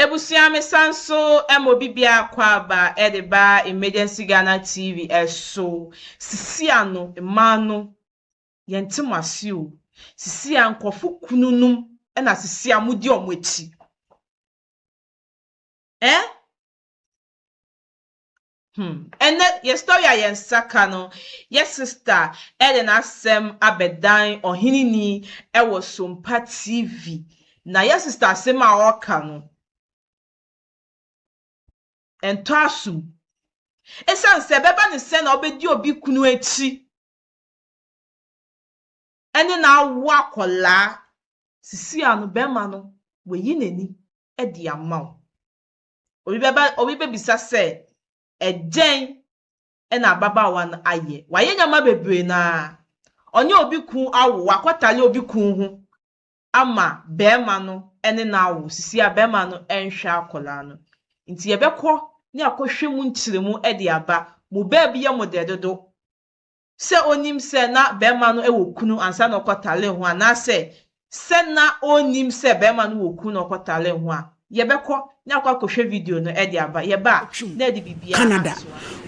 Ebusiame sanso emobibia kwaba edeba emergency Ghana TV eso sisiano emano yentimasiu sisia nkofu kununum ena sisia mudi omwechi ene ye story ayen saka no yes sister eden asem abedan OHENENI ewo Sompa TV na yes sister asem a oka no ento asum esan se beba ne se na obedi obi kunu echi ene na awa kola sisi anu bema no weyi nani edi amaw obi bisa se ejen ena baba wan aye waye nyama bebre na onye obi kun awo akwatale obi kun hu ama bema no ene na awo sisi a bema no enhwa akola no nti yebekọ ni akohwemu ntiremu edi aba mo ba bi ye mo dedodo se onim se na bema no ewo kunu ansa na kwatale ho anase se na onim se bema no wo kunu kwatale ho a yebekọ ni akohwe video no edi aba yeba na edi bibia Canada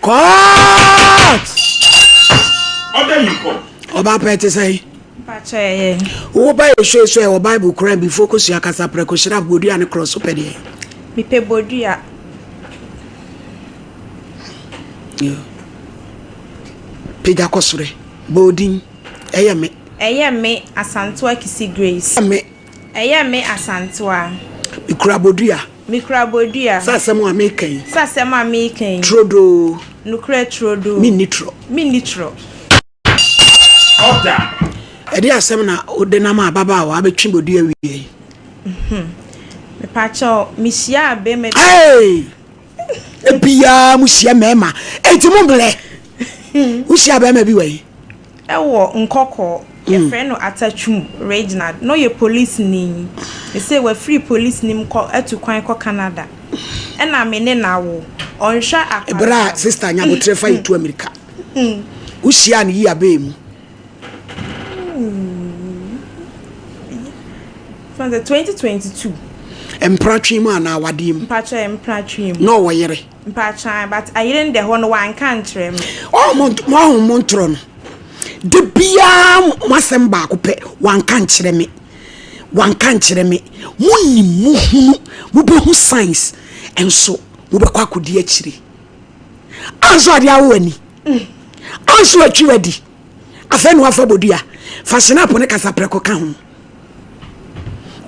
court Other you go oba pete say Pacha ye wo ba show your Bible crime be focus ya kasa preko shira bodu and cross open here mi pe bodu ya Peja kosure bodin eye me asantoa kisi Grace eye me asantoa mikra bodua sasem ameken trodo nukre trodo minitro order edi asem na odenama ababa wa abetwi bodua wie me pacha misia abe me ebia musia mema enti mumble musia be ma bi we ewo nkoko your friend no atachum Reginald no ye police ni they say we free police ni ko etu kwan ko Canada ena me ne na wo onhwa akwa bra sister nya bo trefa itu America usia ni yi abem from the 2022 empratwi mu ana wadim mpacha empratwi mu no woyere mpacha but ayire nde ho no wan kan trem mo montro no de bia masem ba ko pe wan kan kire me munni muhunu mubehu science enso mubekwa akodi akire anso ade awani anso atwiwadi afenu afa bodua fa snap ne kasa preko ka ho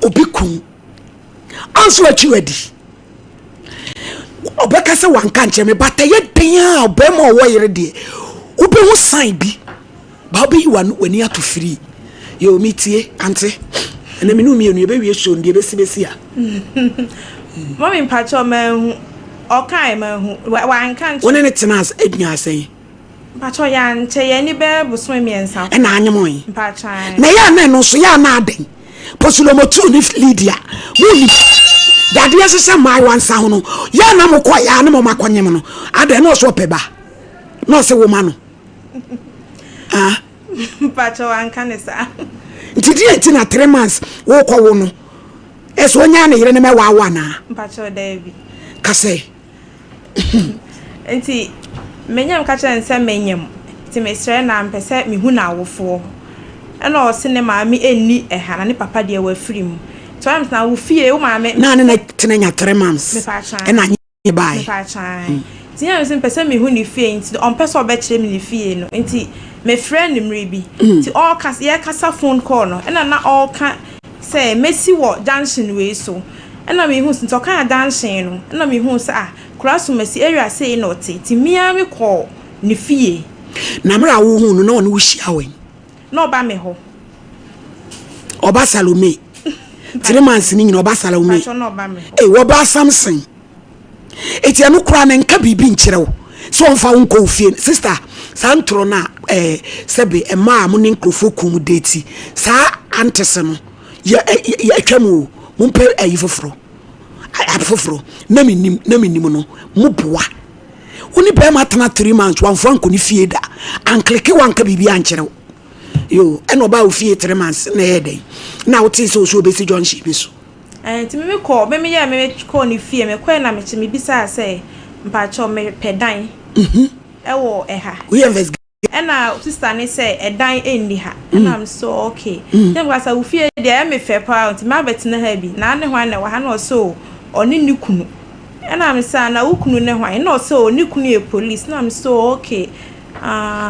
obikun anso atwiwadi obeka se wan kan kire me bataye den a obema owoyere de ubehu sign bi baby you wani ato free yo metie ante ene me no mienu ye be wie show ndie besi a mommy mpacho man okai man hu wan kan woni ne tenas ednya asen mpacho ya nche ye ni be busome miensa e na anyemon mpacho na ya na no so ya na aden posulomotu ni Lydia muni dade asese mai wansa ho no ya na mokọ ya na makwanyem no aden no so peba no se wo ma no Pacho ankanesa ntidi enti na 3 months wo kwa wo no eso onya na yire ne mewa na Pacho David kase enti menyam ka kire nse menyam ti mesre na mpese mehu na awofo ena o sinema mi enni ehana ne papa de wa firim times na wo fie wo ma me na ne tenanya 3 months ena nyi bai tinya nse mpese mehu ni fie enti on pese obekire mi ni fie no enti my friend mrebi ti all cast ye kasa phone call no ena na all can say Messi wo dancing we so ena me hu sinto kan dancing no ena me hu say cross Messi area say no ti mia me call ni fie na mra wo hu no na won wo hia wen no ba me ho oba Salome 3 months ni nyina oba Salome wo ba Samson eti anu kura na nka bibi nkire wo so onfa wonko fie sister santro na sebe ema mu ne nkrofo kum deti sa antese no ya atwamu mumpe ayifoforo afoforo na minim no muboa woni be ma tana 3 months wanfo anko ni fie da ankleke wanka bibi ankire yo eno ba wo fie 3 months na yede na wo tin so obesi John Shibe so Ti me call me ya me call ni fie me kwa na me che me bisa say mpa cho me pedan ewo eha we investigate na sister ni say edan enni ha na am so okay dem kwasa wo fie de me fe pa nti ma betina ha bi na ne hwan na wa ha no so oni ni kunu na am say na wo kunu ne hwan na so ni kunu e police na am so okay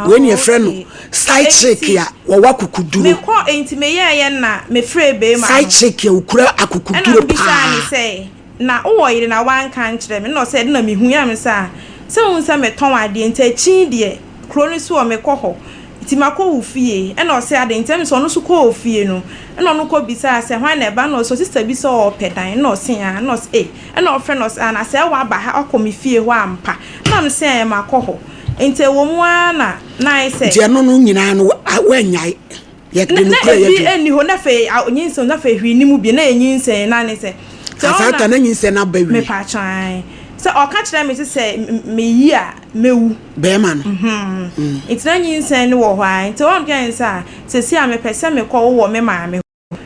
when your friend side check ya wo wakukuduro me ko enti me ye na me free be ma side check ya ukura akukuduro pa na bi say na wo yire na wan kan kire me no say na me hu ya me say se won say me ton ade enti chi de kroni so me ko ho ti makọ ofie e na o say ade enti me so no so ko ofie no e na no ko bi say hwan na ba no so sister bi so pedan na o say ya na o say e na o friend no say na say wa ba ha akomi fie ho ampa na me say makọ ho ente wo mu ana na say je no no nyina no wanyai ye de no kra ye bi eni ho na fe onyinso na fe hwi ni mu bi na enyinse na ne say asata na nyinse na ba wi me pa chan so o ka kire me say me yi a mewu be ma no it's na nyinse ni wo hwan ente wo mkan say se si a me pese me ko wo me ma me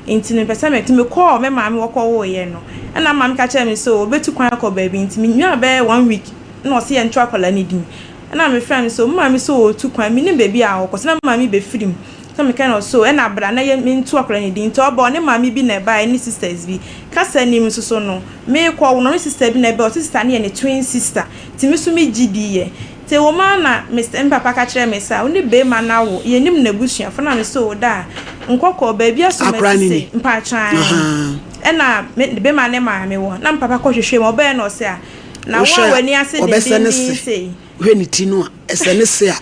ente ne pese me ti me ko me ma me wo ko wo ye no na ma me ka kire me so betu kwan ko ba bi ente me nwa be 1 week na o se ye ntwa kola ni din na me friend so mama me so tu kwan me ne baby a wo na mama me be film so me kind of so e na bra na ye me ntu akora ni din to obo ne mama bi na ba ni sisters bi kasa ni me so no me ko wo no sister bi na ba o sister ne ye twin sister ti me so me gidi ye te wo ma na Mr. Papa ka kire me sa oni be ma na wo ye nim na busua fo na me so da nkoko ba bi aso me say mpa chan e na be ma ne ma me wo na papa ko hwehwe mo ba na o se a na wo wani ase din say when tinu esene se a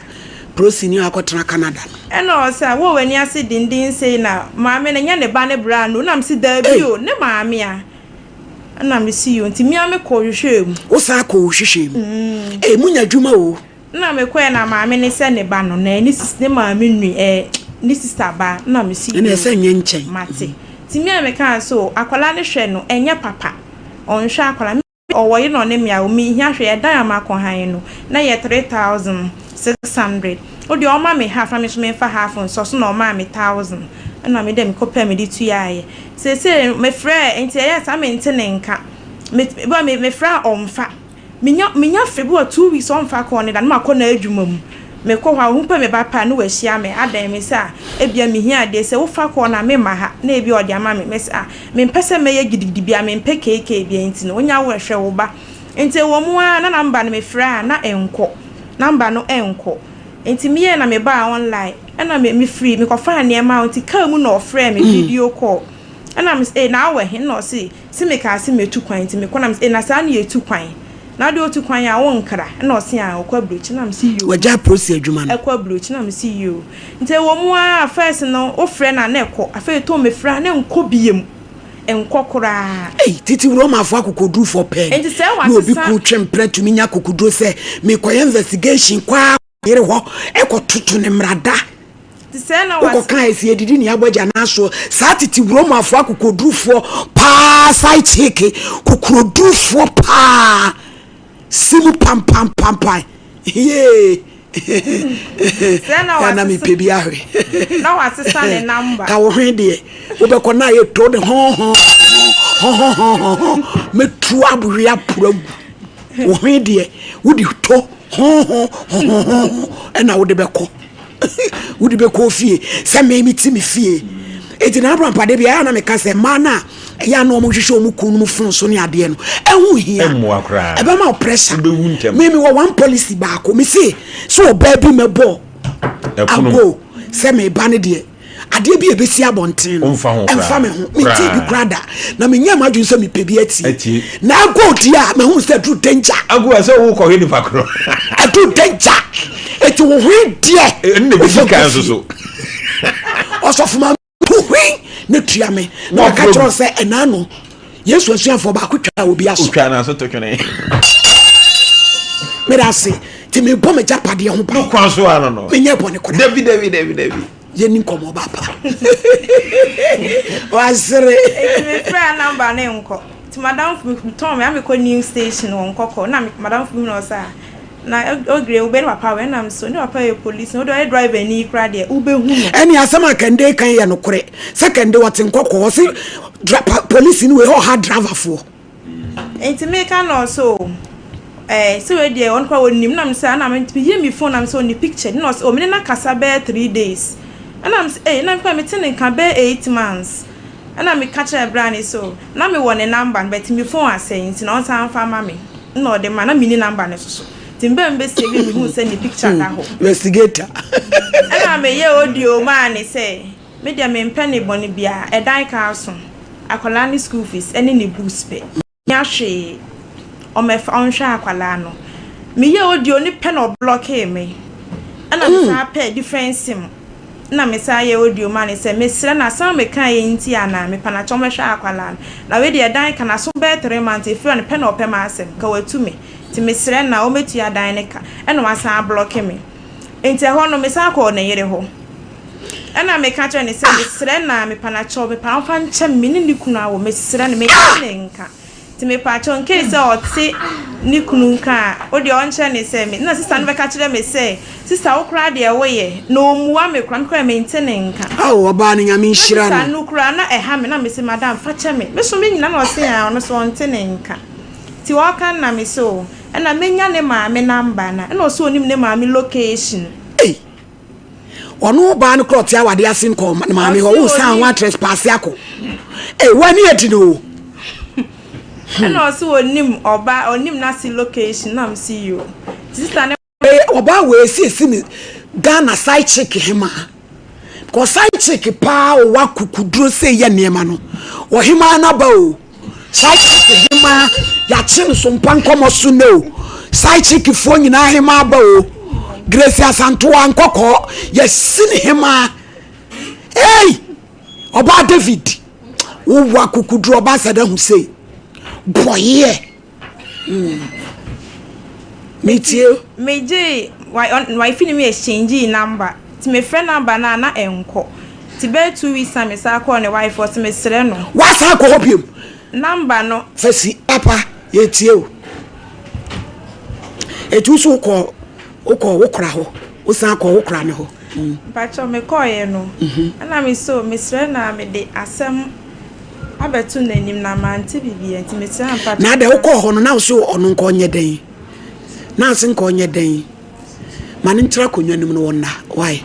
prosini akotena Canada eno o say wo wani ase din say na maame na nya ne ba ne bra no na msi da bi o ne maame a na me see you nti mi ame ko hwehwem wo sa ko hwehwem munya dwuma o na me ko na maame ne se ne ba no na ni sister maame nwi ni sister ba na me see you ene se nye nchen mate ti mi ame kan so akwala ne hwe no enye papa on hwe akwala owo yi no ne mia o mi hia hwe e dan amakon han no na ye 3600 o de o ma me half na me so me fa half so so na o ma me 1000 na me dem ko pay me di tu yae se me frɛ enti ya sa me ntene nka me frɛ omfa minya frɛ bi 2 weeks omfa ko ne da na makɔ na adwuma mu me ko ha hu pɛ me ba pa no wa hia me adan me sa ebia me hia de se wo fa ko na me ma ha na ebi o de ama me sa me mpɛsɛ me ye gidigidi bia me mpɛ keke bia enti no onya wo hwɛ wo ba enti wo mu a na namba no me frɛ na enko namba no enko enti me ye na me ba online na me free me ko fa ne ma enti ka mu na ofrɛ me video call na me na awe he no se me ka se metu kwan enti me ko na me na sa na ye tu kwan na de otu kwan ya wo nkra na o se a okwa brochi na me see you waja prosi adwuma no ekwa brochi na me see you nte wo mu a first no o frɛ na na ekɔ afa to me frɛ na nkɔ biem enkokora titi wuro ma afọ akokoduru for pen enti se wa no bi ku twempre tumi nya akokoduru se me koye investigation kwa yere ho ekotutu ne mrada ti se na wa ko kan esi edidi ni abogya na so sa titi wuro ma afọ akokoduru for pa sai cheke kokoduru for pa simu pam ye na mi pebi ahwe na wa sesa ne number ka wo hwe de wo be ko na ye to de ho me tu abuwe apura wo hwe de wo di to ho na wo de be ko wo de be ko fie se me mi ti mi fie eti na abran pade bia na me ka se mana ya no mo hwehwe mo kunu mo fun so ne ade no ehu hia e be ma pressure me wo one policy ba ko me say so ba bi me bo ago se me ba ne de ade bi e be si abonten emfa me ho me ti bi grada na me nya madwun so me pebi ati na ago di a me hu say true danger ago say wo ko he ni pakro true danger eti wo hu die ne bi kan so osofuma ne tua me na ka tro se enano yesu asuafo ba kwatwa obi aso twa na so to twene me da se ti me bo me japade ho ba kwan so ano no me nya bo ne koda David ye ni komo baba wasere me fra number na nko ti madam fu tom me am ko new station won kokko na madam fu no sa na ogre ube papa when am so no papa police no do driver ni kra de ube hu no any asama kende kan ye no kore second what nkoko say police ni we ho hard driver for enti me kan also so we dey on kwa wonim na me say na me hear me phone am so ni picture no so me na kasa be 3 days and am say na me tin kan be 8 months and am catch a brand so na me won a number but me phone asay enti na on san fa ma me no de man na mini number ne so timbe mbe se bi me hu say ni picture da ho investigator and am ye audio man say me dia me mpene boni bia e dan ka so akola ni school fees ene ni boost pe nya hwe o me fa on hwa akola no me ye audio ni pen o block me and am sa pay different sim na me sa ye audio man say me sire na sam me kan ye nti ana me pa na cho me hwa akola na we dia dan ka na so be 3 months if you pen o pe ma asem ka watu me ti me sire na o metu ya dan ne ka eno wasa block me enti ho no me sa ko na yere ho ana me ka cho ne say me sire na me pa na cho me pa fa nche me ni kunu awo me sire na me ne nka ti me pa cho nke say o ti ni kunu nka o de on che ne say me na sister no be ka kire me say sister wo kra de wo ye no muwa me kra me nte ne nka awo ba ni nyame nhira na no kra na ha me na me say madam fa che me so me nyina na o say a ono so nte ne nka ti wo kan na me so na me nya ne ma me number na na o so onim ne ma me location ono ba no klot ya wade asin ko ma me ho wo san wa trespass yako wani eti no and also onim na si location na see you sister ne oba we see me Ghana side chick hima ko side chick pa o wa kukuduro say ye niema no o hima na ba o side chick hima ya chin so mpan komo so no side chick fo nyina hima ba o Grace Asanto ankoko ye sin hima oba David wo wa kukuduro ba sada hu say boye meje why fini me exchange number ti me friend number na enko ti be 2 weeks am sa call ne wife for me sere no wa sa ko hopium number no fasi papa ye tie o etu so ko wokra ho o san ko wokra ne ho pacho me call ye no ana me so me sere na me de asem abetu nanim na manti bibia nti me sere pacho na de wokọ ho no na so ono nko nye den na sin ko nye den man ntra konwanim no wonna why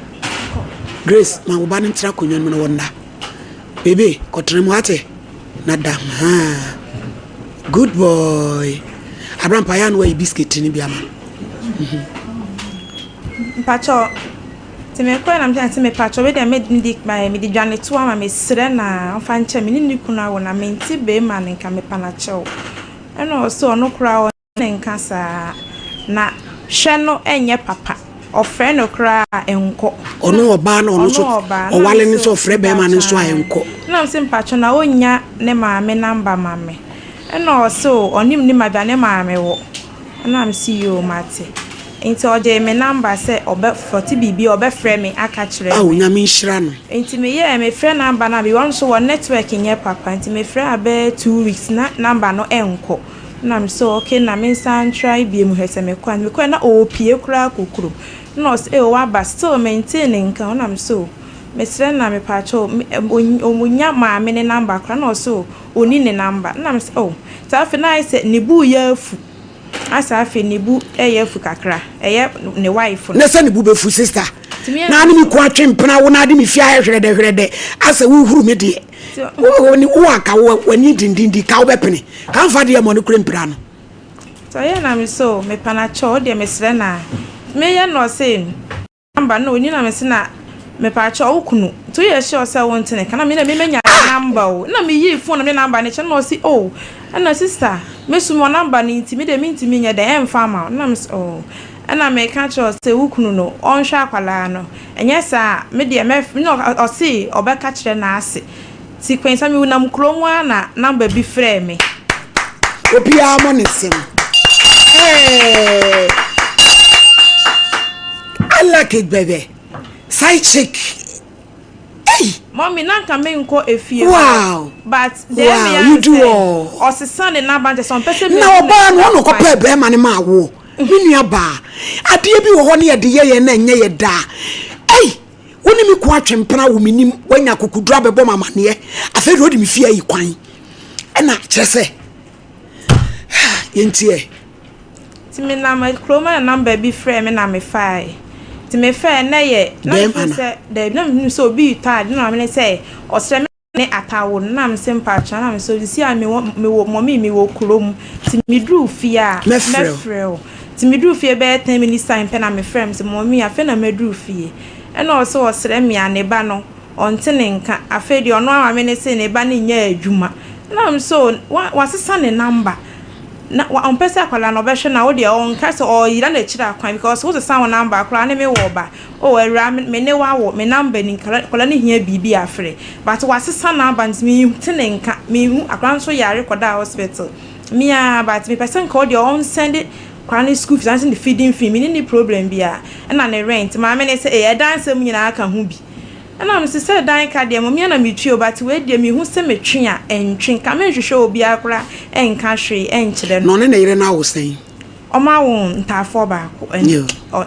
Grace ma wo ba ntra konwanim no wonna baby kotrem hate na dam good boy Abraham Payan we biscuit ni bia ma pacho ti me kwa na mja ti me pacho we de medik by me di dwane to ama me sere na fa nche me ni kuna wo na menti be ma nka me pa na chew eno so ono kra wo nka sa na hwe no enye papa ofre no kra enko ono oba na ono so owale ni so ofre be ma ni so enko na mse mpacho na onya ne ma me number ma me eno so onim ni ma bia ne ma me wo na am see you mate enti oje me number say obe 40 bibi obe frɛ me aka kyerɛ awu nyame nhira no enti me ye me frɛ number na bi won so wo network nye papa enti me frɛ abe 2 weeks na number no enko na me so okay na me san try bi mu hwese me kwa na opie kura kokuro no say o wa ba still maintain nka na me so me srɛ na me pa cho omunya ma me ne number kura no so oni ne number na me oh ta fe na say ne bu ya afu asa afi ne bu eyafu kakra eye ne wife na se ne bu be fu sister na ni mi ko atwempena wo na de mi fia hwede asa wo huru me de wo aka wo ni dindindi ka wo be pene kan fa de mo ne kure mpira no so ye na me so me pana cho de me srɛ na me ye no say number no ni na me se na me pa cho okunu to ye sure say won tene kana me na me menya number o na me yi phone me number ne che no say oh ana sister me sumo number ni ntimi de me ntimi nya de emfa ma na me oh ana me ka cho say okunu no on hwa akwala no enye sa me de me no o say obeka kire na ase sequence me unam kromu na number bi frɛ me opia mo ne sim I like it baby side chick mommy nanka me nko efie wow but wow, you do all osisa ne na banje some person na oba no no ko pe be ma ne ma wo Minua ba. Ade bi wo ho ne ye de ye na enye ye da. Ei, woni mi ko atwempena wo minim wanya kokudura bebo mamane. Afa ro de mi fie yi kwan. Ena kyerese. Yentie. Timi na my chroma number bi frame na me fai. Timi fair na ye na say there na so bi tired na me say osre ne atawo na me simple cha na me so si a me wo mommy me wo krom timi dru fie a me frɛ timi dru fie be 10 minutes time pe na me frame se mommy afa na me dru fie e na so osre me a ne ba no onte ne nka afa di ono ama me ne se ne ba ne nya adwuma na me so wasesa ne number na on pesa kwala no be hwe na wo de on ka so o yira na chira kwan because wo se sound number kwala ne me wo ba o awura me ne wa wo me number ni kwala ne hia bibi afre but wasesa number me tene nka me hu akwan so yare koda hospital me a but me person call the on send it kwala school fees and the feeding fee me ni problem bia na ne rent ma me ne say e dance mu nyina aka hu bi na me say dan ka de mo me na me tue but we de me hu se me twe a entwe ka me hwehwe obi akora enka hwe enkyere no ne yire na wo sen o ma wo ntafo ba ko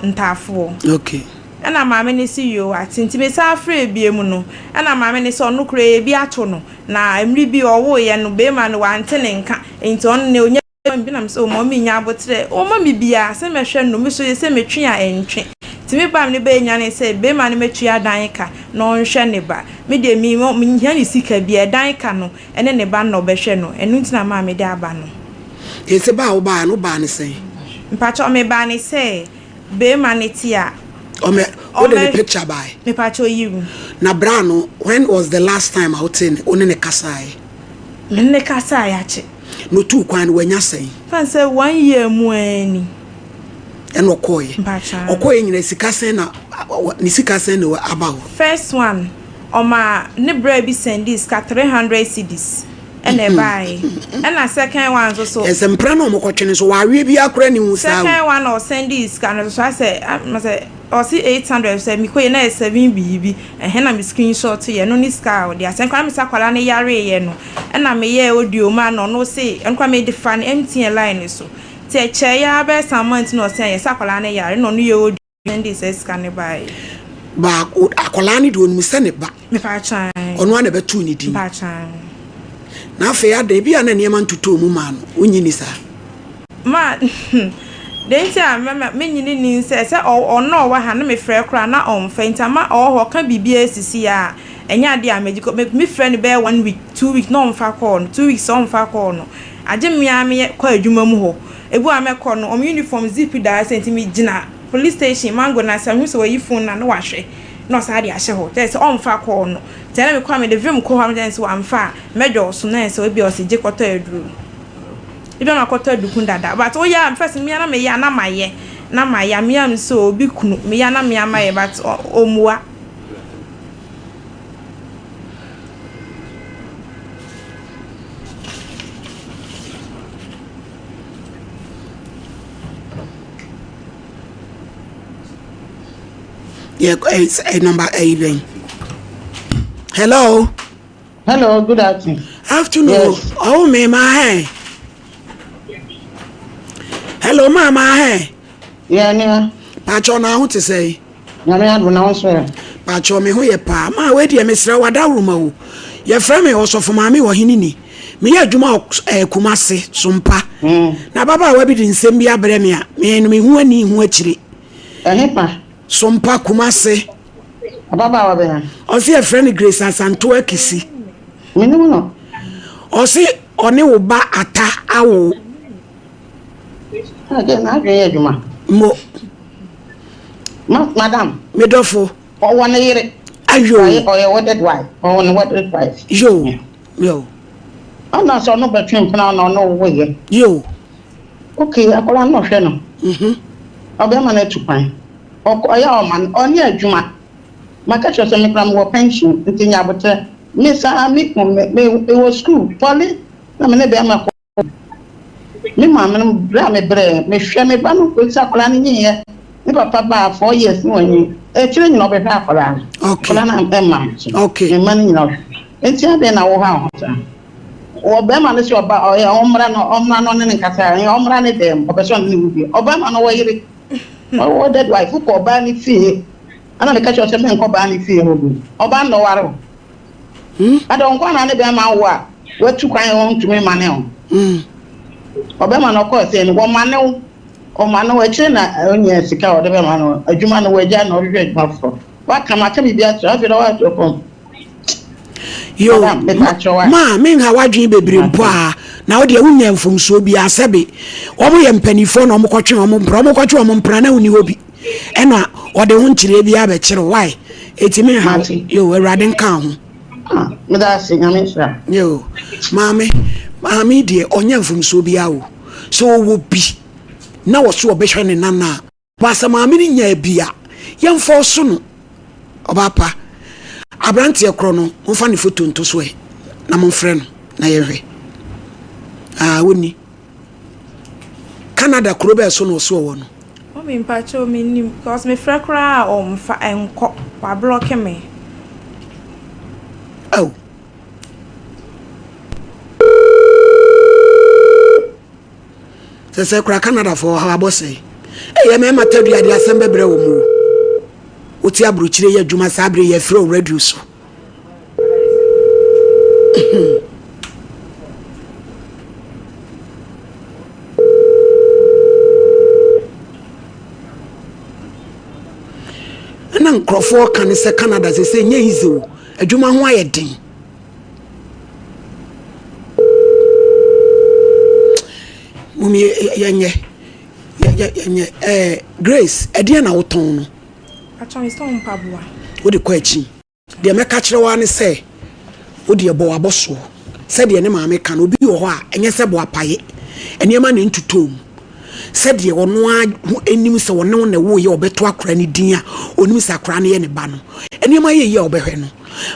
ntafo okay na ma me ne si yo atinti me sa afre bie mu no na ma me ne so no kura e bi ato no na emri bi owo ye no be ma no wante ne nka enti on ne onya bi na me so mo mi nya abotre o ma mi bia se me hwe no me so ye se me twe a entwe timi ba me be nya ne se be ma ne metua dan ka no nhwe ne ba me de mi nya ne sika bia dan ka no ene ne ba no be hwe no enu ntina ma me de aba no ese ba wo ba no ba ne se mpacho me ba ne se be ma ne tia o the picture by me pacho yiru na brano when was the last time out in one ne kasai ne kasai ache no tu kwan wanya sei fan say 1 year mu ani eno okoye nyina sikasen na ni sikasen no about first one oma ne bra bi send this ka 300 cedis ene buy and a second one so esempra no mokotwene so wawe bi akora ni hu sa second one or send this ka no so I say or see 800 say mi koye na 7 bibi ehhe na mi screenshot ye no ni ska o dia senkwa mi sakwala ne yare ye no na me ye audio ma no say enkwa me define MTN line so te che ya be samant no say ye sakwala ne yare no ye audio this ska ne buy ba akola ni do no se ne ba me fa chan ono na betu ni din ba chan na afa ya da bia na ne ma ntuto mu ma no onyini sa ma denti a me nyini ni se ono wa ha na me frɛ kra na on fenta ma ho ka bibia asisi a enya ade a magiko me frɛ ne be 1 week 2 week no on fa call no 2 weeks on fa call no agye me a me kwa adwuma mu ho ebu a me call no on uniform zip da senti me gina police station mango na sa hu so yi phone na no wahwe no sa ade ahye ho tell say on fa call no tell me kwa me de vim ko ha me say wan fa mejo so na say obi o se je kwoto aduru ibe na kwoto dukun dada but o ya first me na me ya na maye me am so obi kunu me ya na me amaye but omua yeah it's a number 8 hello good afternoon yes. Oh me my hello mama hey yeah pacho na hu te say na me adu na wonso pacho me hu ye pa ma we de me sra wada ruma wo ye fra me osofo ma me wo henini me ya adwuma kumase sompa na baba wa bi di nsem bi abre me a me no me hu ani hu akire pa sompa kumase baba wa be na o se friend Grace Asanto akisi me no o se oni wo ba ata awo again na gbe adwuma mo madam medofo o wona yire ayo o ye wedded wife o wona wedded wife yo ana so no between pana no wo ye yo okay akola no hwe no obe ma na tupan o ya o man oni adwuma maka cho so me kram wo pension ntinya bote me sa me wo school poly na me ne be ma me ma me bra me hwe me ba no ko sa kola ni ye ni papa ba 4 years ni woni e kire ni no be fa kola okay kola na ma okay me man ni no enti ade na wo ha ho ta Obama no so ba omra no ne nkasa omra ne dem obeso ne wubi Obama no wayire o dead wife ko ba ni fie ana me catch yourself en ko ba ni fie obi oba no waro adon kwa na ne be ma wo a watu kwan won tumi mane o Obama no ko se ni wo mane o mane wo che na onye sika o de be ma no adwuma no waja na o hwe adwuma fo wa kama ka bibia so afi na wa to kom yo ma me ha wadwen bebre mpo a na wo de wunya mfomso bi asebe wo mo ye mpanifo na wo kotwe wo mpra na uni hobi ena wo de ho nkire bi abekire why etimi ha yo awrade nka ho me da se nyame sha yo mame de onya mfomso bi awo so wo bi na wo so obehwe ne nana ba sa mame ni nya bia yemfo so no obapa Abranti ekro no mfa ne foto nto so na momfre no na yehwe woni Canada kro be so no so wo no o me mpacho me nim because me frɛ kra o mfa enko wa block me oh se kra Canada for how abose ye me matadu ade asembe bre wo mu oti abruchire ya dwuma sabre ya frɛ radio so na nkrofo kan se Canada se nya easy o adwuma ho ayedin mumi yenye Grace edia na woton no Achon is on pabua. Wo de kwachi. De meka kire wa ne se wo de bo aboso. Se de ne maame kan obi wo ho a enye se bo apaye. Eniema ne ntutom. Se de wono a enim se wono ne wo ye obeto akra ne din a onim se akra ne ye ne ba no. Eniema ye ye obehwe no.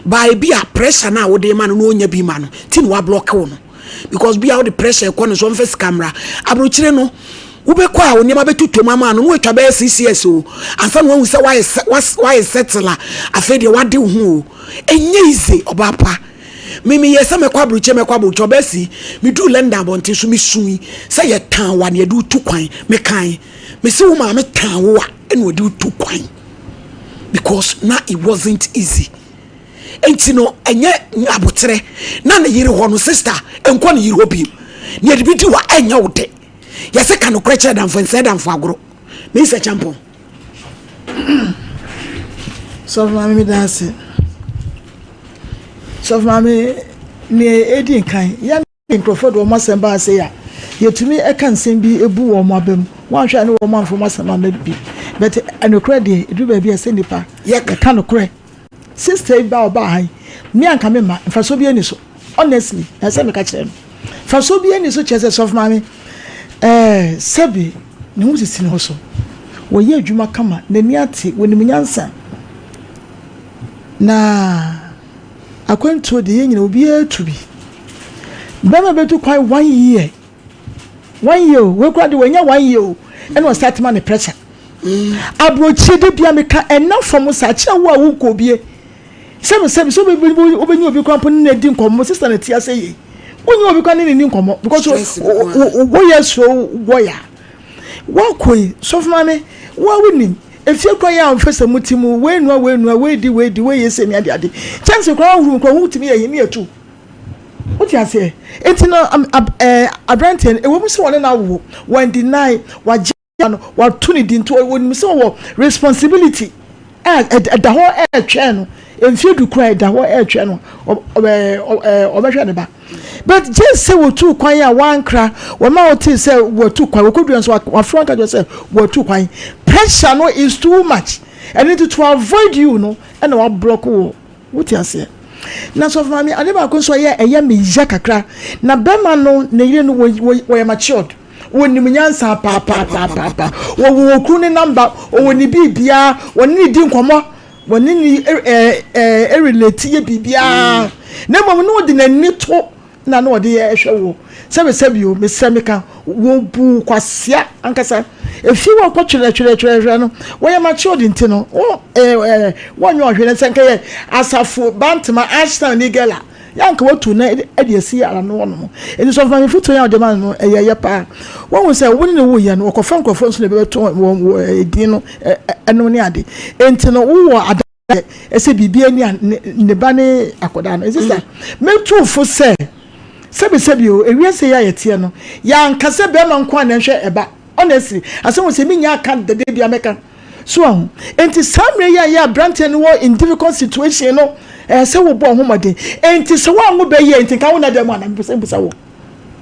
Ba bi a pressure na wo de ma no onya bi ma no. Tin wa block wo no. Because bi a wo de pressure ko no so mfes camera. Abrochire no ubekwa a onyema betuto mama no wetwa be CCS o anfa no hu se why settler afede wade hu enye ize obapa mimi yesa mekwa bruche be si mi du lenda bonti so mi sui se ye tan wa ne du tukwan me kan me se wo ma me tan wo a ene wo du tukwan because na it wasn't easy enti no enye abotere na ne yire ho no sister enko ne yire obi ne de bi di wa enye wo de Yase kanu kreche dan fo nse dan fo agro. Me se champion. So mama me dance. So mama me edi nkan. Ya microphone wo masemba ase ya. Yetumi e kan sem bi ebu wo mo abam. Wan hwa ne wo man fo masema na bi. But anokre de edu ba bi ase nipa. Ye ka no kre. Sister ba oba han. Me anka me ma fa so bi ani so. Honestly, na se me ka kire no. Fa so bi ani so chese so mama sebi ne ho sisi ne so wo ye adwuma kama na ni ate woni munyansa na akwanto de ye nyina obi atubi bema betu kwai 1 year we kwa de wanya 1 year and was start man pressure abrochi de bia meka enough from sa kira wo a wo ko bie sebi so obenyi obi kwampo na di nkomo sister na ti ase ye onye obi kwa ni nkomo because wo yes so boya wo koi so fmane wo wini efie kwa ya mfesa mutimu we di we yes emi ade chance kwa huru kwa hutimi ye ni atu what you say enti no abranten e wo mse wona na wo when deny wa tuni di nto wo mse wo responsibility da ho twa no emfie du kwa da ho twa no obehwe ne ba but just say wo tu kwan ya wankra wo ma wo ti say wo tu kwan wo kodu so wa front ka just say wo tu kwan pressure no is too much and need to avoid you no and wa block wo what you say na so for me ade ba ko so ye eye me ja kakra na bema no na yire no wo matured woni munyansa pa wo kru ne number woni bibia woni di nkomo woni ni relate ye bibia na mom no de nani to na no de ehwe wo sebe o mesemeka wo bu kwasia ankasa efi wo ko twere no wo ye matured ntino wo wonyo ohwe ne senka ye asafo bantama ashton ni gala yanka watu na e de asi ara no no eni so fa me foto ya de man no eye pa won say woni ne wo ya no ko fa nkrofo so ne be to edin no eno ne ade enti no wo ada ese bibia ni ne ba ne akoda no ezisa me tu fo say sebi o ewiase ya yetie no yanka se be man kwa na hwe eba honestly aso se mi nya kan de bia meka so enti samre ya brante no in difficult situation no se wo bo homode enti se wo anwo be ye enti kan wo na dem ana mbisa wo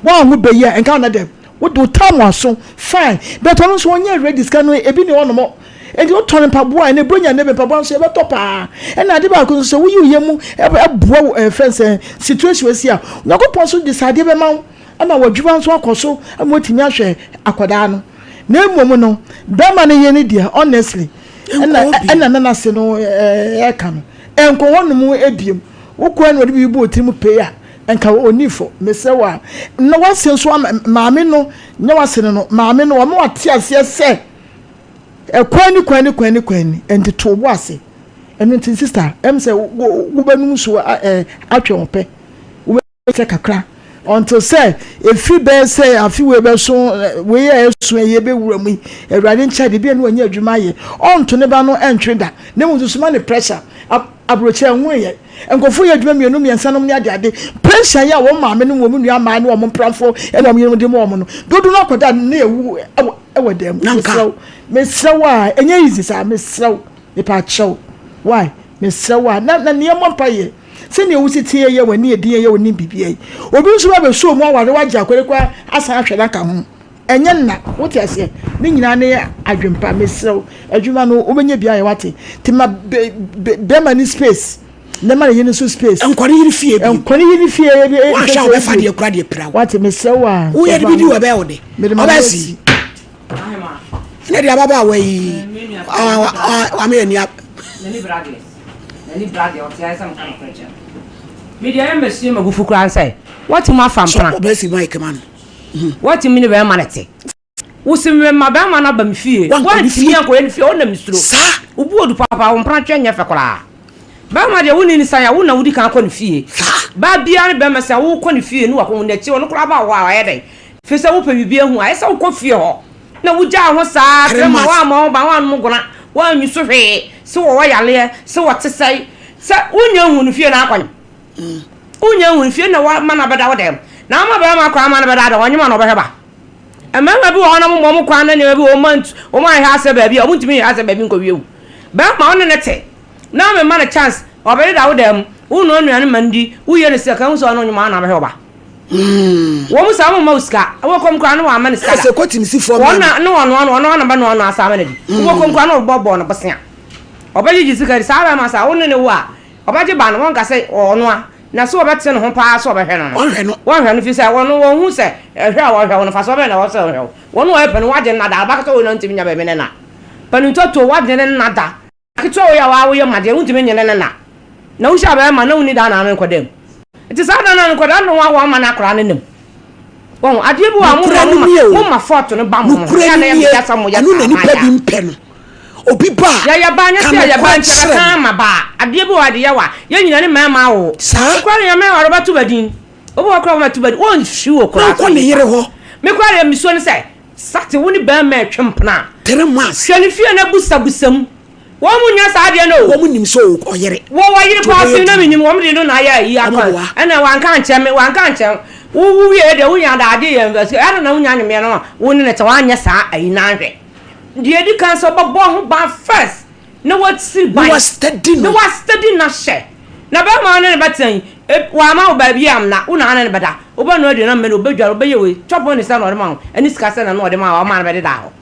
anwo be ye en kan na dem wo do tam aso fine but ono so onye ready scan no ebi ne wono mo enti o ton paboa ne bronya ne be paboa so e be topa e na de ba ko so wo yiye mu e boa friends situation we sia yakopon so decide be ma ama wadwuba so akoso amotimi ahwe akoda no na emom no be ma ne ye ne dia honestly ena na se no e ka no enko wonum ebiem wo ko na odi bi bo otirim pay a enka onifo mesewa na wase so maame no nya wase no maame no wo ate ase se kwani and to wase enu tin sister em say wo banum so atwe ope wo be kakra until say if you be say afi we be so we yesu ye be wura mu ewrade ncha de bi enu anya adwuma ye onto ne ba no entwe da ne mu so ma ne pressure abroche enwo ye enkofo ye adwuma mienu miensa no ne ade pressure ya wo maame no wo mu nua maa no wo mpramfo e na mo de mo no dodo no akoda ne ewu ewo dem so mesrawa enye easy sa mesraw e pa chew why mesrawa na ne mo paye se ne wusi tie ye wani edin ye wani bibie obi nso ba be so mu aware waja kwarekwa asa ahweda ka ho enye nna wote ase ne nyina ne adwempa mesraw adwuma no obenye bia ye wate ti ma be mani space ne ma ye so space enkwari yiri fie bi wa sha obefa de kura de pra wate mesrawa wo ye bi di we be wo de obasi ne dia baba we ame ni ap nani brage o tia sam kan preacher media embassy magufu kran sai what ma fam plan obasi mai keman what me ne be manete usimwe mabama na ba mfie what fie ko en fie ona misuro sa ubu odu papa wo mpran twa nya fe kora ba ma de woni ni san ya wo na wudi kan ko ne fie ba bia ne be ma sa wo ko ne fie ni wa ko ne chi wo no kora ba wa ya dai fe sa wo pa bibia hu ai sa wo ko fie ho na wuja ho sa trema wa ma ba wa no gona wa nyu so hwe se wo yale se wo tesai se unya hu no fie na akwan unya hu fie na wa mana bada wo dem na ma ba ma kwa mana bada da wonyima no beheba emema bi wo na mo kwa na ne bi wo mant wo ma ha se ba bi o muntimi ha se ba bi nko wiewu ba ma wo ne te na me ma na chance obere da wo dem wo no nuane mandi wo ye ne se ka hu so no nyima na beheba wo mu sa mo mauska wo kom kwa no wa ma ne ska se kwoti misi fo wo na no na ba no asa ma ne di wo kom kwa no bobo no bosea obaji jisikari sa ba ma sa wo ne wo a obaji ba no won ka se ono a na so obete no ho pa so obehwe no wo hwe no fi se wo no wo hu se ehwe a wo hwe no fa so be na wo se hwe wo no e pe no waje na da ba ka to wo no ntimi nya be ne na panu to waje ne na da ka to ya wa wo ye ma de ntimi nya ne na wo sha ba ma na uni da na no kodem iti sa da na no kodam no wa ma na kra ne nem wo ade bu wa mo ma foto no ba mo ya na ya sa mo ya anu na ni pa bi mpe no obi ba ya ba nya se ya ba nche ka ma ba ade bu wa de ya wa ya nyina ne ma wo kwa ya me wa roba tu badin obo wa kwa ma tu badin won hwi wo kwa ko ne yere ho me kwa ya mi so ne se sate woni ba ma twempna 3 months hwe ne fie na busabusam wo mu nya sa ade no wo mu nim so oyere wo yire kwa se na minim wo me de no na ya yi akwa ana wan kan che wo wie de wo nya da ade ya invest ana na wo nya nyeme no wo ne te wa nya sa ayi na hwe die di kan so bobo ho ba first na what see by was study na she na ba ma ne batan wa ma ba bi am na una na ne bada oba no de na me no bedwaro be ye we chopo ni sa no de ma ani sika sa na no de ma wa ma na be da ho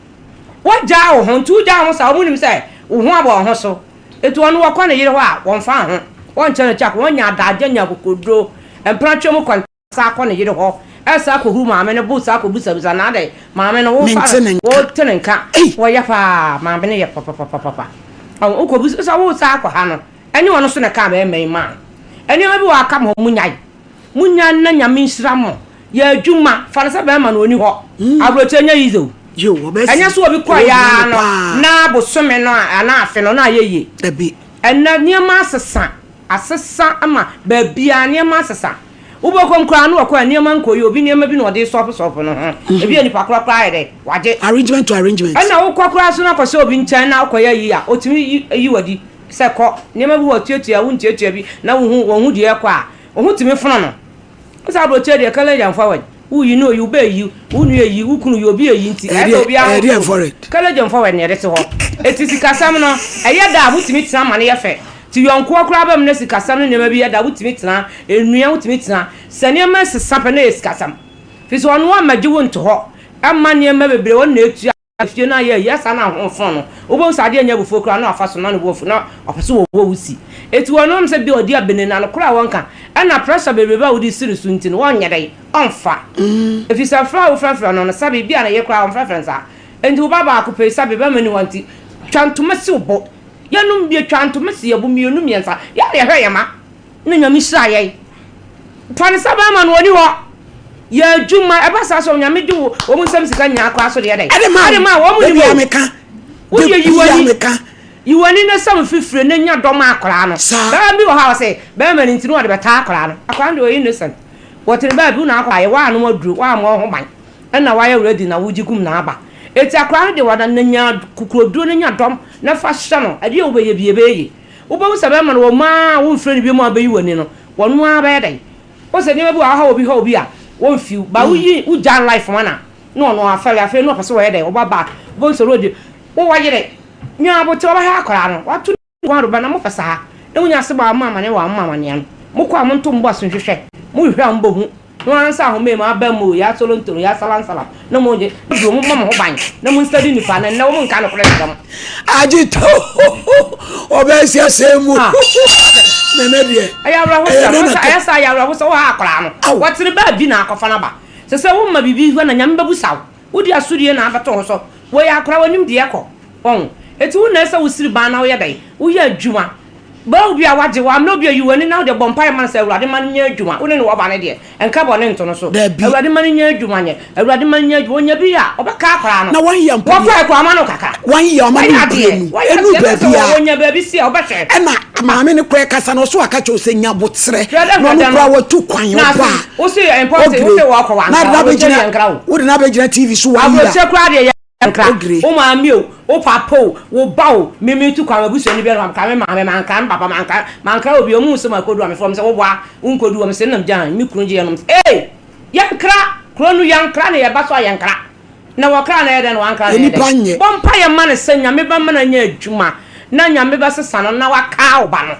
wa ja ho ntu ja ho sa wo nim se wo ho aba ho so etu ono wa kwa ne yire ho a won fa ho won chere chak won nya da anya nya kokodro empra twem kwa sa kwa ne yire ho esa ko hu maame ne bu sa ko bu sabisa na de maame no wo fa wo tenenka wo ya fa maame ne ye papa o ko bu sa wo sa ko ha no eni wono so ne ka ba emai ma eni ma bi wa ka mo munya na nyame nsiramo ya adwuma fa sa ba ma no oni ho abroche nya yizo yo wo be enya so obi kwa ya no na bo some no ana afe no na yeye dabi enna niam asesa asesa ama ba bia ne ma asesa ubokom kra no akwa ne ma nkoyi obi ne ma bi no de sop no ho ebi ani pakra kra ide waje arrangement to arrangement ana wo kwakra so na kwase obi nchan na akoya yi a otimi yi wadi se ko ne ma bi wo tietia wo ntietia bi na wo hu de ekwa wo hu timi fono no sa bro che de kala jamfa wa uyi no yu be yi unu yi ukunu yo bi yi nti e obi a kala jamfa wa ne rete ho etisi kasam no eye da abutimi tina ma ne ye fe ti yonko akura bam na sikasam ne ma bi ye da abutimi tina enua abutimi tina sane ma sesapa na sikasam fi so onu amaji wo nto ho amma ne ma bebre won na etu afie na ye yesa na ho fon no obo sade anya bufo kura na afa so na no bofu na afaso wo wusi etu wonom se bi odi abene na no kura wonka ana pressure bebre ba odi sirisu nti no won yedai onfa efi sa fra wo fra no sabe bi ana ye kura on fra sa enti wo baba akopɛ sabe ba mani wanti twantomasi obo yanum bi twantomasi abu mienu miensa ya hwɛ yama na nyame hira yɛ twane sabe ma no oni hɔ ya juma eba sa so nyame di wo mu nsam sika nya akwa so de yɛ dai ade ma wo mu ni wo meka wo ye yiwani na sam fifire na nya dɔm akora no ba bi wo ha wo se ba ma ni ntinu wo de beta akora no akora de wo innocent wotin ba bi na akora ye wa no maduru wa mo ho ban na wa ye ready na wo jigum na aba eti akora de wada na nya kukuroduro na nya dɔm na fa hye no ade wo be ye biebe wo ba wo se ba ma no wo ma wo mfire ni bi mo abayi wani no wo no aba ye dai wo se ni ba bi wa ha obi a won fiu ba wuyi ujan life mana no afele no pese wo ye dai wo ba bo so road wo wa yire nya abote wo ba ha akora no watu wa roba na mo fesa ha na wonya se ba mama ne wa mama ne mo kwa mo nto mbo aso hwehwe mo hwehwe ambo hu no ansa ho me ma ba mo ya solo ntoro ya salam na mo je do mo mama ho ban na mo study ni fa na wo mo nka no kore dam agito obesi asemu nene die ayabra ho sa wo ha akora no watire ba bi na akofa na ba se wo ma bibi hu na nyame babu saw wo di asudie na abato ho so wo ya akora wanim die ko on eti wo na sa wo siri ba na wo ye dai wo ye adwuma ba obi a waje wa no bi yiwani na de bompa man se awurade man nya adwuma wo ne wo ba ne de enka bo ne nto no so awurade man nya adwuma nye awurade man nya adwuma nya bi a obeka akora no na wan yam wo kwa akora ma no kaka wan yam ma no enu ba bia wo nya ba bi si obehwe ena maame ne kwa kasa no so aka cho se nya botre no no kwa wo tu kwan wo ba wo se important wo se wo akwa na na be gina wo na be gina TV so wa ya abo se kwa de o ma mi o papo o bawo mimi tu kwa mabuso ni be ram ka me ma man papa man ka obi o mu so ma kodu am from se wo bwa unkodu am se nam jan mi kunu je no yankra kronu yankra na ye ba so yankra na wo kra na ye den wankra na bon pa ye man se nya me ba man nya adwuma na nya me ba se sano na wa ka oba no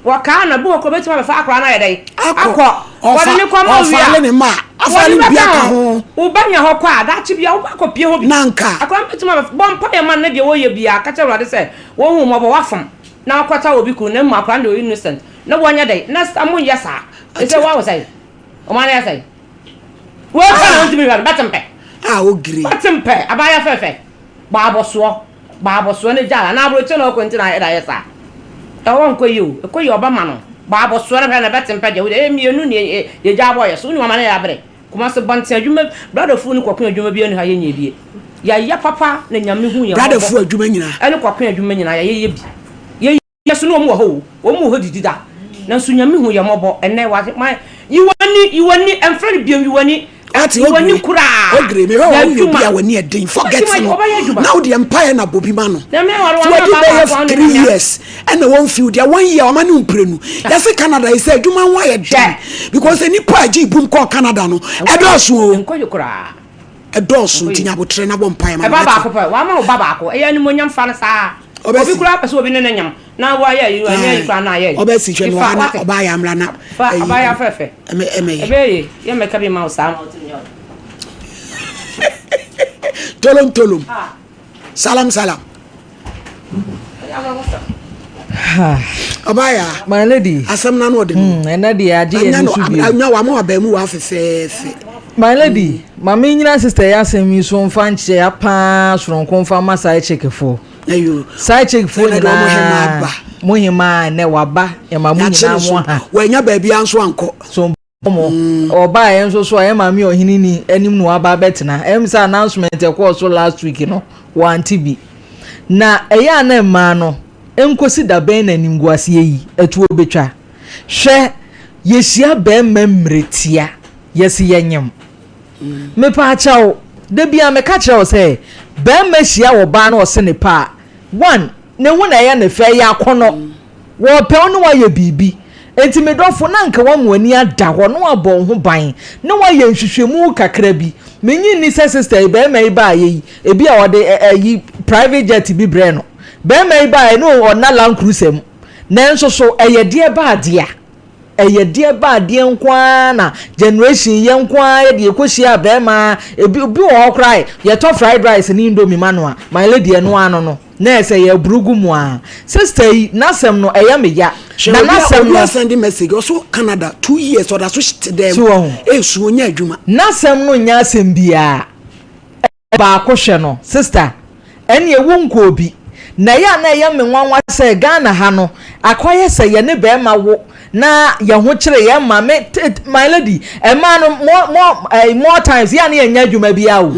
wa ka na bu ko betima be fa akra na ye dai akọ wọ́n ní kọ́ mọ́ wíyà ọ̀fàlẹ́ ni ma afáàlì bí aka ho o bá yàn họ́ kọ́ a dáàtì bí a o bá kọ́ pie hó bi nanka akọ́ mpẹ́ tí ma bọ́ mpa yẹn ma ne deɛ wọ́n yɛ bi a kàtà wúlò adé sɛ wọ́n hu mọ́ bọ̀ wá fam na akọ́ta obi kuru ne mu akora ne o innocent na wọ́n nyɛ dɛ na samu yɛ saa ɛsɛ wọ́n awɔ sɛ ɔmo anayɛ sɛ wọ́n kọ́ na wọ́n ti mi wíwá bàtɛ mpɛ a o giri bàtɛ mpɛ abayɛ fɛfɛ baabɔsoɔ ne gyaala na aburo kyɛn na ɔkɔ nti na ayɛ da yɛ saa ɛwɔ nkɔ yi o ɛkɔ yi ɔba ma no baabo suara na betem pa jawu e mienu ne ye jabo ye so ni mama na ya bre kuma se bonte adwuma brother fu ni kwakun adwuma bi enu ha ye nya bie ya papa na nyame hu ye brother fu adwuma nyina ene kwakun adwuma nyina ya ye bi ye so no mo ho wo mo ho didida na so nyame hu ye mobo ene wa yiwani enfrani bi yiwani wani kura ogre me wa yu bia wani eden forget no now the empire na bobi ma no so di 3 years and the one few there 1 year o ma ne umprenu yes Canada is say adwuma wa ye den because any pa agi bum ko Canada no edoso o enkoyo kura edoso tinya botre na bo empire ma baba akọ wa ma baba akọ eya ni mo nyam fa na sa obi kura pese obi ne nyam na wa ya yi ani kura na ya oba si hwe no ana oba ya mra na oba ya fefe ebe ye me ka bi ma o sa tolom salam abaya my lady asam na no de ena de ade enu su bi anya wa ma ba mu wa fefefe my lady mama nyina sister ya asem so mfa nche ya pa soronko mfa ma side check fo ayo side check fo na mohima ne waba e ma mu nyina mo ha wanya ba bia nso anko so mo oba yen so e ma mi ohenini anim no aba betena emsa announcement e ko so last week no wanti bi na eya na ma no enkosi da ben na nimguase yi etu obetwa hwe yesia be memretia yesi yenyem me pa chawo de bia me ka kire o say be mehia wo ba na o se ne pa one ne hu na ye ne fe ya kono wo pe onu wa ye bibi enti me dofo na nka wa mo ani ada ho no abon ho ban ne wa ye nhwehwemu kakra bi menyi ni sister be me ba ye ebi a wo de yi private jet bi bre no be me ba no o na Land Cruiser mu na nso so eye de ba dia eye de ba de nkwa na generation ye nkwa ye de ekohia be ma ebi wo cry ye to fried rice ni indomie manua my lady eno ano no na ese ye brugu mu a sister yi nasem no eye me ya na nasem no send message also Canada 2 years or so shit them su onya adwuma nasem no nya asem bia ba akwohwe no sister ene ewu nko obi na ya me nwanwa se Ghana ha no akoye se ye ne be ma wo na ye ho kire ye ma me my lady e ma no more times ya na ye nya adwuma bia wo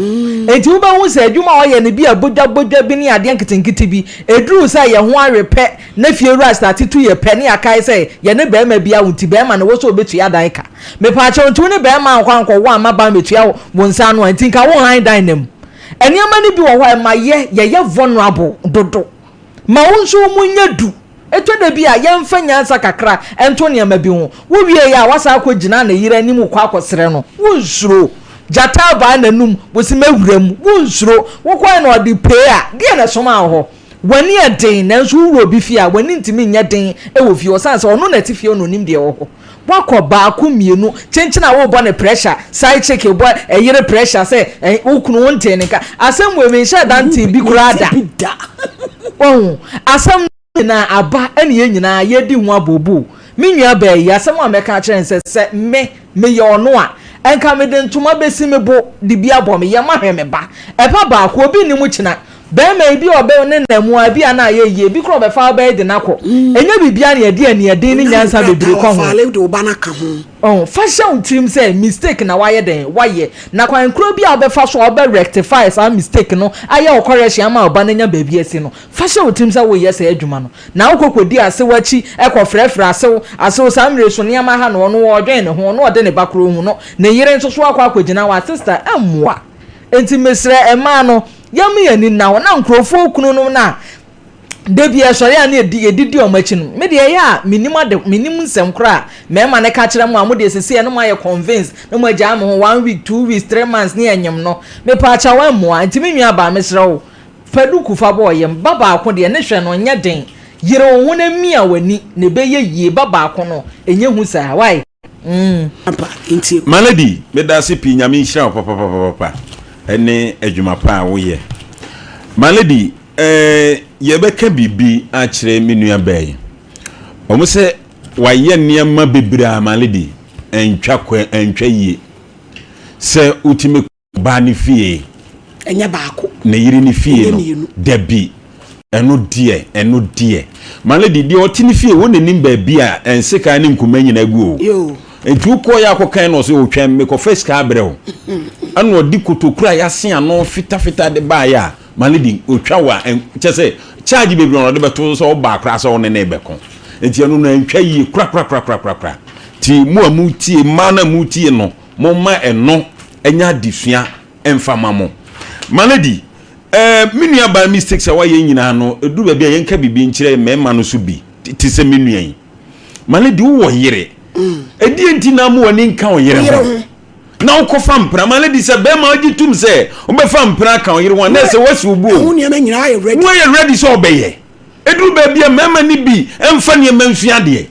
enti wo ba hu se adwuma wo ye ne bia bodwa bi ne ade nkitinkiti bi edru se ye ho arepe na fie ru start to ye pe ne akai se ye ne be ma bia wo nti be ma no wo so obetu ya dan ka me pa che ntu ne be ma nkwankwo wo amaba metu ya wo nsa no nti nka wo han dan nem eni amani bi wo ho ma ye vulnerable dodo ma wonso munya du eto da bi a yemfa nyansa kakra ento ne ma bi ho wo wie ya wasa akogina na yira nim kwa akosere no wonsuro jata ba nanum bosi mawuram wonsuro wo kwa na odi pe a de na soma ho wani eden na nso wo bi fi a wani ntimi nya den e wo fi o sanse ono na ti fi ono nim de wo ho wakoba ku mienu chenchina wo bo ne pressure side check bo eyire pressure say ukunu wonte nka asem we me sha dante bi kurada oh asem na aba ene ye nyina ye di ho abobo minua ba yi asem ameka kire nse se me ye ono a enka me de ntoma besi me bo di bia bo me ye mahwe me ba epa ba ko obi ni mu kina be ma bi obe ne namu abi ana ye bi kro be fa ba de nakọ enya bibia na ye de ni nyansa bebre ko ho fa de oba na ka ho oh fashion trim say mistake na waye den waye na kwan kro bi obe fa so obe rectify some mistake no aye o correction ama oba na nya baabi esi no fashion trim say wo yes adwuma no na okokodi ase wachi ekofrefre ase samre so ne ama ha no no odwen ne ho no ode ne bakro hu no ne yire nso so akwa wa sister amwa enti mesre ema no yami yani na nkrofo kunu no na debi esori ya na edidi omachi no me de ya minim nsem kra me ma ne ka kire mu amode esese no ma ye convince no ma ja mo 1 week 2 weeks 3 months ne anyem no me pa cha wa mo anti me nua ba me srewo fadu kufa bo yem baba akon de ne hwe no nya den yire wo na mia wani ne be ye yie baba akon no enye hu sa why papa inti malady me da se pi nyame nhira papa ene adwuma pa wo ye malady ye beka bibi a kire menua bae omo se waye niam bebra malady entwa yie se utime ba ni fie enya baako na yiri ni fie no debi eno die malady die otini fie wo nanim ba bia enseka ni nkuma nyina gu o yo entu ko ya kokan no se o twem me ko first ka brɛ o anu odi kotokura ya se ano fita de ba ya malady o twa wa che se charge bebi no de beto so ba kra so ne beko enti anu na ntwa yi kra ti mu amu tie mana mu tie no mo ma eno enya difia emfama mo malady menua ba mistakes awa ye nyina no edu ba bia yenka bibi nkire mema no so bi ti se menua yi malady wo yire edi enti na mu woni nka wo yire ho na ukofa mpra malady se be ma ogi tum se o be fa mpra ka wo yire ho na se wasi obu o woni na nyina aye ready wo ye ready so obeye edu ba bia mema ni bi emfa ne manfia de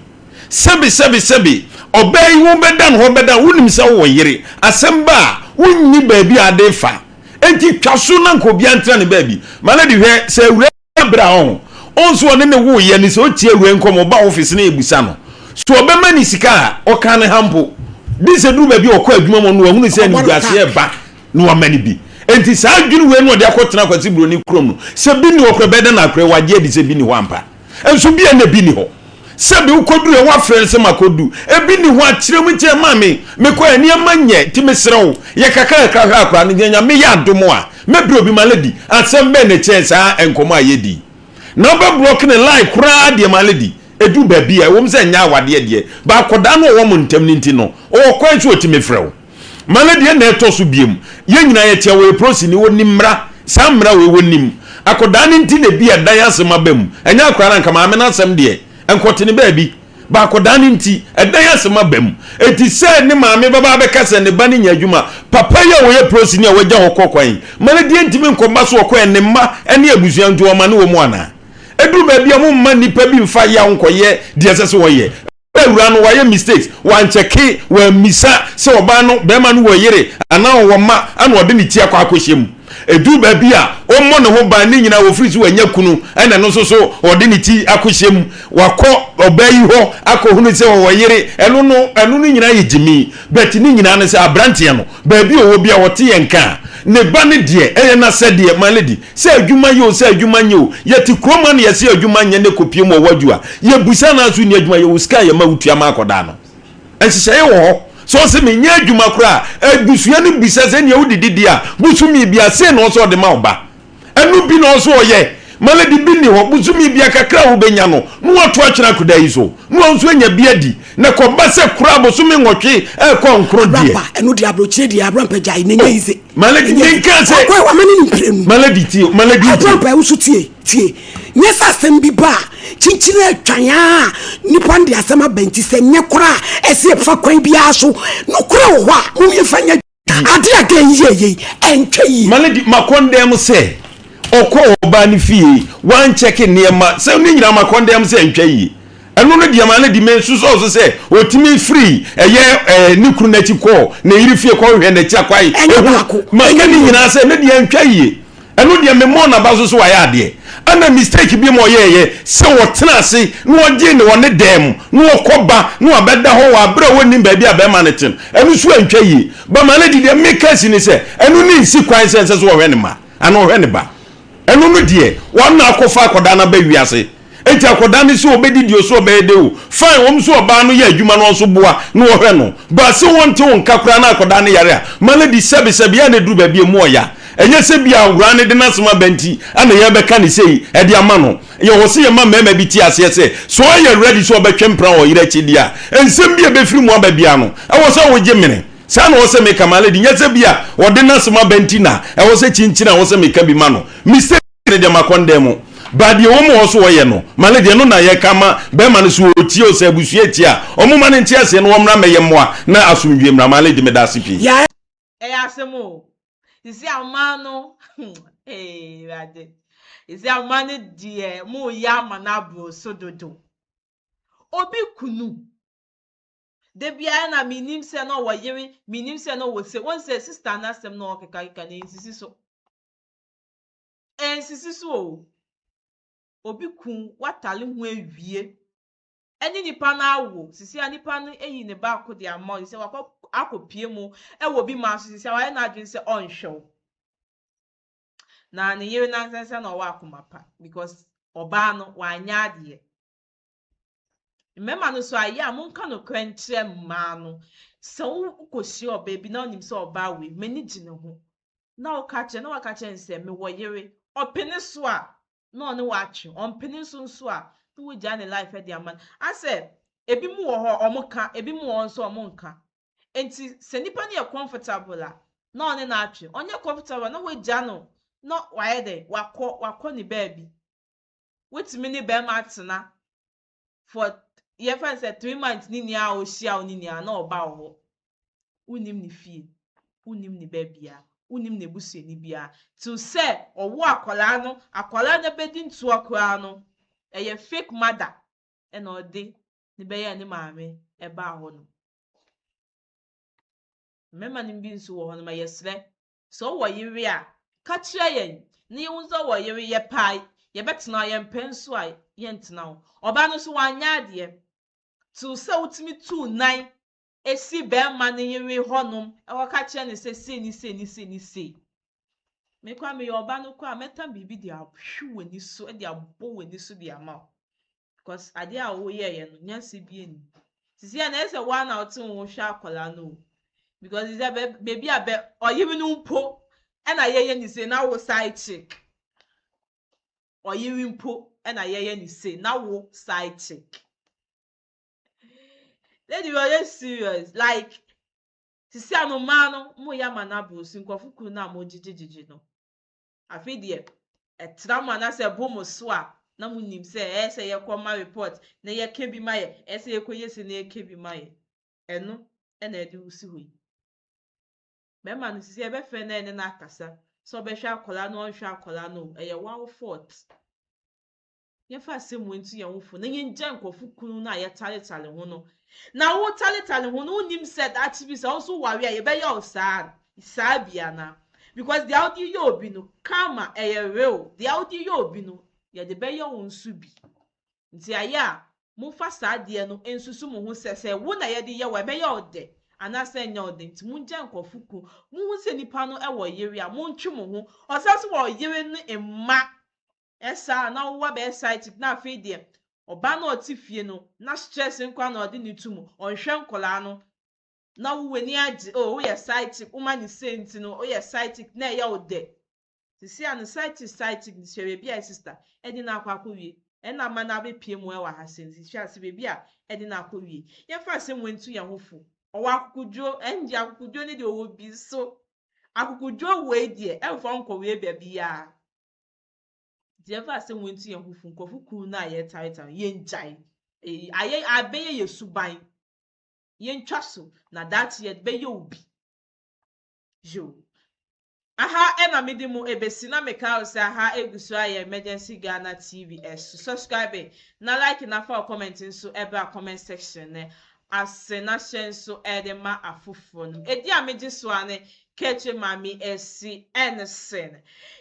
sebi obey wo bedan ho bedan wonim se wo yire asemba wonni ba bia ade fa enti twaso na nkobia ntra ne ba bi malady hwe se ewura bra ho onso ne wo ye ni se o tie ewura nkomo ba office na ebusa no so obema ni sika o kan hampo this edu ba bi okọ adwuma mo no hunu se ni guase ba no amani bi enti sa adwunu we no de akotena kwati bro ni krom no se bi ni okọ beda na akre waje di se bi ni ho ampa enso bi na bi ni ho se bi ukodu e wa frel se makodu e bi ni ho akire mu che mame me ko ani amanye ti mesrew ye kaka akra ni nya me ya domo a me bro bi malady asem be ne che sa enkomo ayedi na be block ne line kura de malady edu baabi a wom se nya awade de ba akoda no wo mo ntem ninti no o kwan so otime frɛw malade na etoso biem ye nyina ye tia we prosi ni woni mra sa mra we wonim akoda ninti na bi edan asema bam enya akora na nkama amena asem de enkotene baabi ba akoda ninti edan asema bam eti se ne maame baba be kase ne ba ne nya adwuma papa ye wo ye prosi ni a wagya hokokwan malade ntimi nkomba so okwan ne mma ene abusua nto ma ne wo mu ana edu baabi a mo mma nipa bi mfa ya nkoye de sese wo ye ewura no waye mistakes wan cheke wa misa se oba no be ma no wo yere ana wo ma ana ode ni ti akwa akohyem edu baabi a o mo ne ho ba ni nyina wo frisi wa nya kunu ana no so ode ni ti akohyem wakọ oba yi ho akohunu se wo yere eno no nyina ye jimi but ni nyina ne se abrante no baabi o wo bia wote ye nka ne ba ne de na se de maledi se adwuma ye o se adwuma nye o ye ti kroma ne ye se adwuma nye ne kopie mo wadua ye busa na so ni adwuma ye o ska ye ma wutua ma akoda no enhye ye wo so se me nya adwuma kura abusua ne bisa se ne wudidi a busumi bia se no so de ma oba enu bi no so oye maledi bi ni ho busumi bia kakra wo benya no no wato atwena koda yi so no nso anya bia di ne ko ba se kura busumi nwotwe ko nkro die enu di abrochire di abrampa jai ne nya yize maledi ni kan se ko wa mani ni prenu maledi abrampa usu tie nyesa sem bi ba chinchire atwan nipa ndi asema benti se nye kura ese fa kwan bia so no kura wo a mo ye fanya ade again ye entwe yi maledi makondem se okọ oba ni fie wan check niema se ni nyina makondem se entwe yi enu no dia maledi men so se otimi free eye ni kuru na ti ko na yiri fie ko hwe na ti akwai makani nyina se ne dia entwe yi enu dia me mo na ba so wa ya de ana mistake bi mo ye se wotena ase no oje ne wone dem no okoba no abeda ho wa bra woni ba bi abema ne tin enu so antwa yi ba maledi de make si ni se enu ni nsi kwan se so wo hwe ne ma ana hwe ne ba enu no de won na akofa akoda na ba wiase enti akoda ni so obedi dio so obede o fine wom so oba no ye adwuma no so boa no hwe no ba se wonte won kakura na akoda ne yare a maledi sebi ya ne duru ba bi mu oya enye se bia awura ne de nasoma benti ana ye beka ne sei e de ama no ye wo se ye ma mema bi ti ase se so ye ready so obetwempra o yire chidia ensem bia be firi mu aba bia no e wo se wo je mene sa na wo se me kamale di nye se bia wo de nasoma benti na e wo se chinchina wo se me ka bi ma no mistake de makonde mu ba de wo mo so wo ye no male de no na ye kama be ma no so oti o se abusu eti a omo ma ne nti ase no wo mra meye moa na asumdwe mra male de me da sipi ya asemo isi amano rade isi amane die mu ya manabo sododo obi kunu de bia na minim se no wo yiri minim se no wo se won se sister na sem no okeka na insisi so obi kun watale hu awie eni nipa na awo sisi anipa no eyi ne ba ko de amọ se akopie mu wo bi ma so sisi wa na adwen se onhwew na ne yiri na nsense na wa akomapa because oba no wa anya ade mmema no so aye amonka no kwankyere mma no se ukosi oba bi na onim se oba we mani gine ho na okache na wakache nse me wo yiri opene so a no ne wachi ompene so a to we jane life e dia man ase ebi mu wo ho omoka ebi mu wo nso omonka enti se nipa ne comfortable a no ne na atwe onye comfortable na we jano no why dey wakọ ni baby wetimi ni be ma tena for ye fan say 3 months ni nia o hia oni nia na oba wo unim ni fie unim ni baby a unim ne busu ni bia to say owo akola na bedi ntu akwa no eye fake mother e na ode ni be ya ni maame e ba ho no mema ni bi nsu wo ho no ma yesre so wo yiri a ka kire yen ni unzo wo yiri ye pai ye betena ye mpenso a ye ntena ho oba no so wanya ade to say utimi tu nan esi be ma ni yiri honom e wo ka kire ni se me kwa me oba no kwa meta bibi di ahwu ani so di abo wani so di ama because ade a wo ye no nyanse bi ani sisi na ese one out wo hwa akola no because is baby abe oyiri no mpo na yeye ni se na wo side chick oyiri mpo na yeye ni se na wo side chick Lady, we are serious. Like, sisi ano mano, mo ya manabu, sinkofuku na mo jiji no. Afi die, etrama na se bomo swa, na mo nim se se ye kwa report, na ye kebi maye, se ye koye se na ye kebi maye. Eno, ena edi usi hui. Bema no sisi ebe fe na ene na akasa, so be hwa akola no hwa akola no, eye one fault. Ye fa se mo ntu ye wofo, na ye nja nkofuku na ye tale ho no. Na wo tale ho no nim said that be so also worry ye be your sad bia na because the audio you obi no karma real the audio you obi no ye de be your nsu bi nti aya mo fa saade no ensusu mo ho sese wo na ye de ye we be your de anase nya ode nti mo nja nkofuku mo hu se nipa no e wo yeri a mo ntwe mo ho osase wo yeri no emma esa na wo be site na afi de oba na otifie no na stress nkwa na odi nitumu onhwe nkola no na wuweni agi wo ye psychic uma ni senti no wo ye psychic na ye ode sisi an psychic ni hwe bia sister edi na akwa wie na ma na be pie mu e wa ha senti hwe ase bia edi na akwa wie ye fa se mwentu ye hofo owa akukudwo enji akukudwo ni de owo bi so akukudwo we die emfo nko we bia Jeva se wenti ye hufu nkofuku na ye title ye njai aye abeye ye suban ye ntwaso na that ye be ye obi jo aha ena medimu ebesi na meka ose aha egusu aye emergency Ghana TV subscribe na like na for comment nso ebe a comment section ne asena shenso edema afufo no edi ameji so ane Keche mami esi enesen.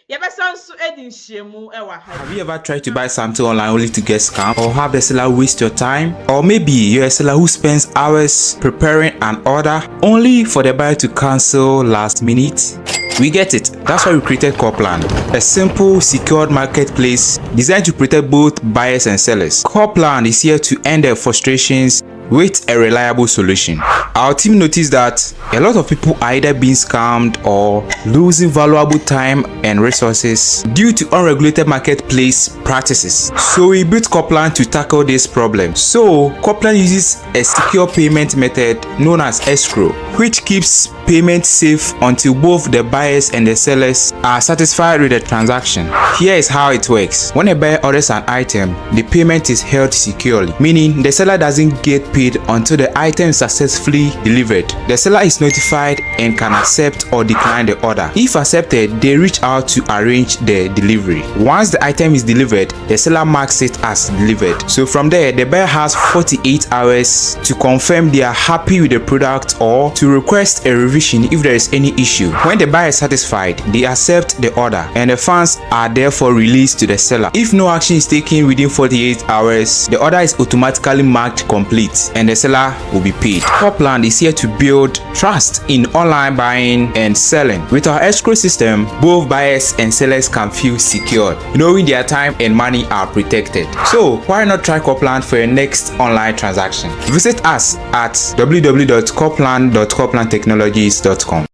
Yebesansu edin shemu ewa. Have you ever tried to buy something online only to get scammed, or have the seller waste your time? Or maybe you're a seller who spends hours preparing an order only for the buyer to cancel last minute? We get it. That's why we created Copland, a simple, secured marketplace designed to protect both buyers and sellers. Copland is here to end their frustrations with a reliable solution. Our team noticed that a lot of people are either being scammed or losing valuable time and resources due to unregulated marketplace practices. So we built Copland to tackle this problem. So Copland uses a secure payment method known as escrow, which keeps payment safe until both the buyers and the sellers are satisfied with the transaction. Here is how it works. When a buyer orders an item, the payment is held securely, meaning the seller doesn't get paid until the item is successfully delivered. The seller is notified and can accept or decline the order. If accepted, they reach out to arrange the delivery. Once the item is delivered, the seller marks it as delivered. So from there, the buyer has 48 hours to confirm they are happy with the product or to request a revision if there is any issue. When the buyer is satisfied, they accept the order and the funds are therefore released to the seller. If no action is taken within 48 hours, the order is automatically marked complete and the seller will be paid. Copland is here to build trust in online buying and selling. With our escrow system, both buyers and sellers can feel secure, knowing their time and money are protected. So why not try Copland for your next online transaction? Visit us at www.copland.coplandtechnologies.com.